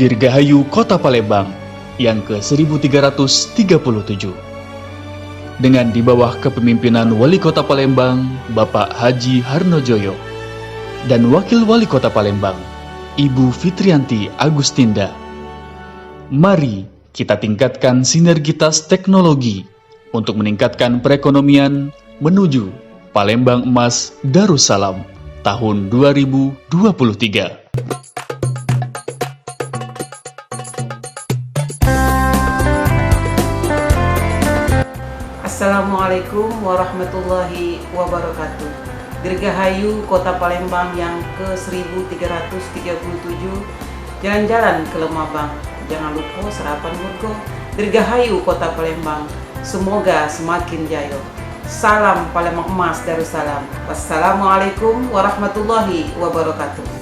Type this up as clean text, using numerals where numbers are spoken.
Dirgahayu Kota Palembang yang ke-1337. Dengan di bawah kepemimpinan Wali Kota Palembang, Bapak Haji Harnojoyo, dan Wakil Wali Kota Palembang, Ibu Fitrianti Agustinda. Mari kita tingkatkan sinergitas teknologi untuk meningkatkan perekonomian menuju Palembang Emas Darussalam tahun 2023. Assalamualaikum warahmatullahi wabarakatuh. Dirgahayu Kota Palembang yang ke-1337. Jalan-jalan ke Lemabang, jangan lupa sarapan burgo. Dirgahayu Kota Palembang, semoga semakin jaya. Salam Palembang Emas Darussalam. Wassalamualaikum warahmatullahi wabarakatuh.